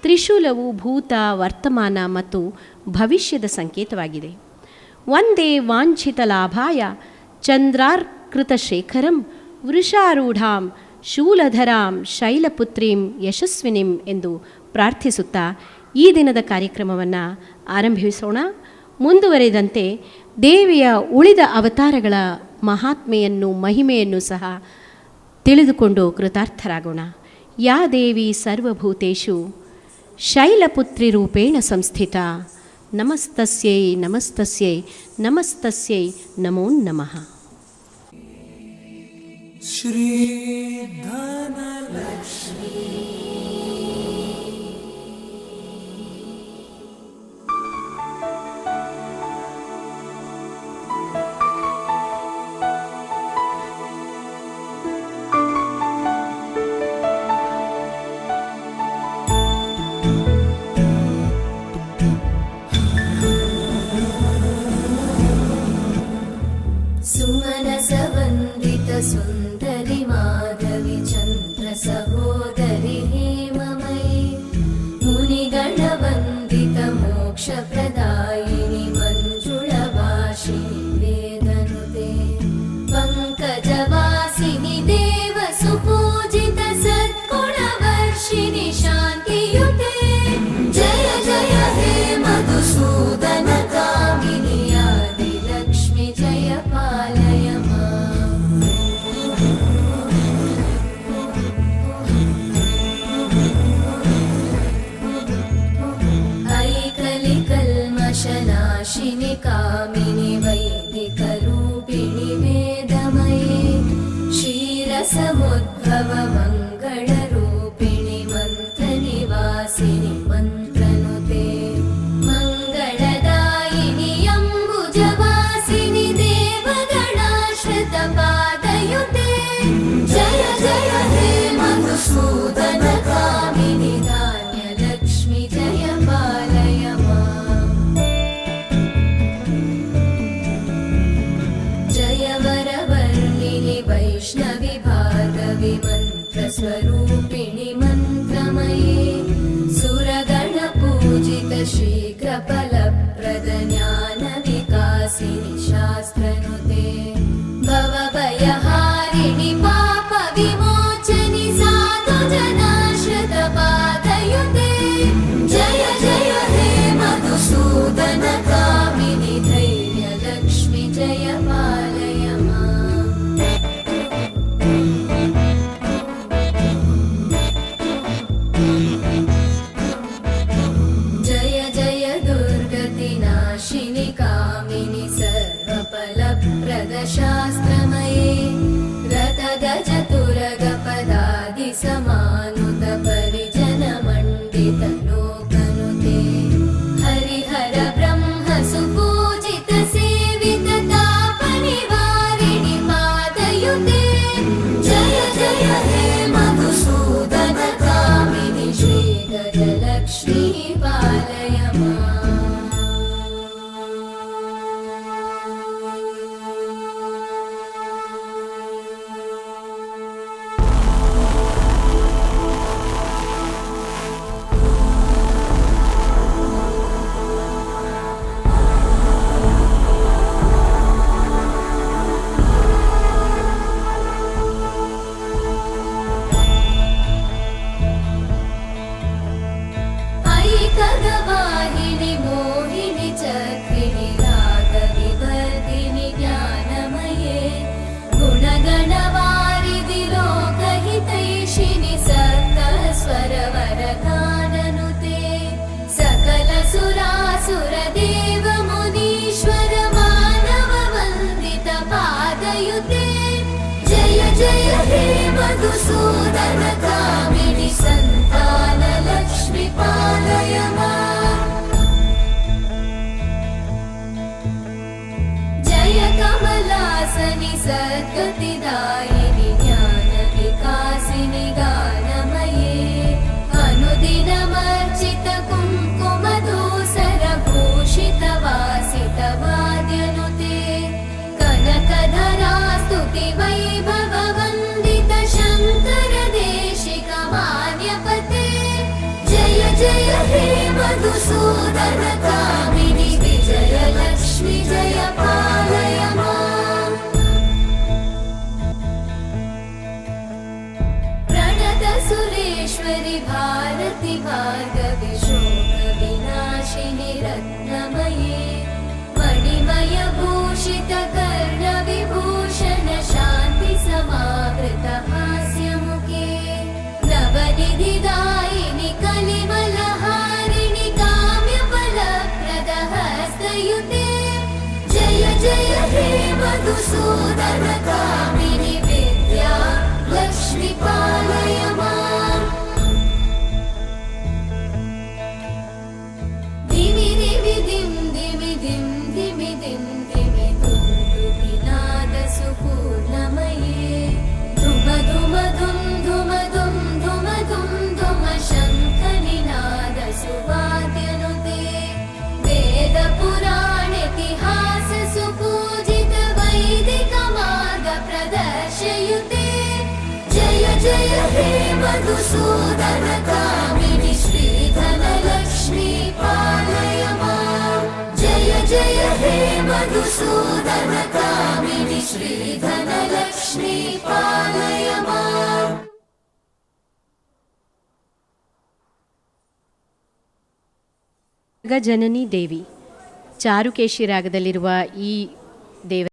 ತ್ರಿಶೂಲವು ಭೂತ, ವರ್ತಮಾನ ಮತ್ತು ಭವಿಷ್ಯದ ಸಂಕೇತವಾಗಿದೆ. ವಂದೇ ವಾಂಛಿತ ಲಾಭಾಯ ಚಂದ್ರಾರ್ಕೃತಶೇಖರಂ ವೃಷಾರೂಢಾಂ ಶೂಲಧರಾಂ ಶೈಲಪುತ್ರೀಂ ಯಶಸ್ವಿನಿಂ ಎಂದು ಪ್ರಾರ್ಥಿಸುತ್ತಾ ಈ ದಿನದ ಕಾರ್ಯಕ್ರಮವನ್ನು ಆರಂಭಿಸೋಣ. ಮುಂದುವರೆದಂತೆ ದೇವಿಯ ಉಳಿದ ಅವತಾರಗಳ ಮಹಾತ್ಮೆಯನ್ನು, ಮಹಿಮೆಯನ್ನು ಸಹ ತಿಳಿದುಕೊಂಡು ಕೃತಾರ್ಥರಾಗೋಣ. ಯಾ ದೇವಿ ಸರ್ವಭೂತೇಷು ಶೈಲಪುತ್ರಿ ರೂಪೇಣ ಸಂಸ್ಥಿತ ನಮಸ್ತಸ್ಯೈ ನಮಸ್ತಸ್ಯೈ ನಮಸ್ತಸ್ಯೈ ನಮೋ ನಮಃ. ಶ್ರೀ ಧನಲಕ್ಷ್ಮೀ सुन्दरि माधवी चन्द्र सहोदरि हेममयी मुनिगणवन्दित मोक्षप्रदायिनि मञ्जुळभाषिणि वेदनुते पङ्कजवासिनि देवसुपूजित सद्गुणवर्षिणि शान्तियुते जय जय हे मधुसूदन कामिनि आदिलक्ष्मि जय पालय नाशिनि कामिनि वैदिकरूपिणि वेदमये क्षीरसमुद्भव मङ्गलरूपिणि मन्त्रनिवासिनि मन्त्रनुते मङ्गलदायिनि अम्बुजवासिनि देवगणाश्रितपादयुते जय जय हे मधुसूदन कामिनि धान्यलक्ष्मि जय पालय वैष्णवि भार्गवि मन्त्रस्वरूपिणि मन्त्रमये सुरगणपूजित शीघ्रफलप्रद ज्ञानविकासिनि शास्त्रनुते भवभयहारिणि पापविमोचनि साधुजनाश्रितपादयुते जय जय हे मधुसूदन कामिनि धैर्यलक्ष्मि जय पालय शास्त्रमये रथगजतुरगपदादि समानुत परिजन मण्डित लोकनुते हरिहर ब्रह्म सुपूजित सेवित तापनिवारिणि पादयुते जय जय हे मधुसूदन कामिनि श्री गजलक्ष्मी पालय खगवाहिनि मोहिनि चक्रिणि रागविवर्धिनि ज्ञानमये गुणगणवारिधि लोकहितैषिणि सप्तस्वरवरगाननुते सकल सुरासुर देव मुनीश्वर मानव वन्दित पादयुते जय जय हे मधुसूदन कामिनि संतान लक्ष्मी पालय जय हे मधुसूदन कामिनि विजयलक्ष्मि जय पालय माम् प्रणत सुरेश्वरि भारति भार्गवि शोक विनाशिनि रत्नमये मणिमय भूषित कर्ण विभूषण शान्ति समावृत हास्यमुखे नवनिधिदायिनि कलिमलहारिणि काम्यफलप्रद हस्तयुते जय जय हे मधुसूदन कामिनि विद्या लक्ष्मि पालय माम् दिमि दिमि दिं दिमि दिं दिमि दिं दिमि दुन्दुभिनाद सुपूर्णमये धुम धुम धुं धुम धुं धुम धुं धुम शङ्खनिनाद सुवाद्यनुते वेद पुराण इतिहास सुपूजित वैदिक मार्ग प्रदर्शयुते जय जय हे मधुसूदन कामिनि श्रीधन लक्ष्मी पालय माम् जय जय हे मधुसूदन कामिनि श्रीधन लक्ष्मी पालय माम् ಜನನಿ ದೇವಿ ಚಾರುಕೇಶಿ ರಾಗದಲ್ಲಿರುವ ಈ ದೇವ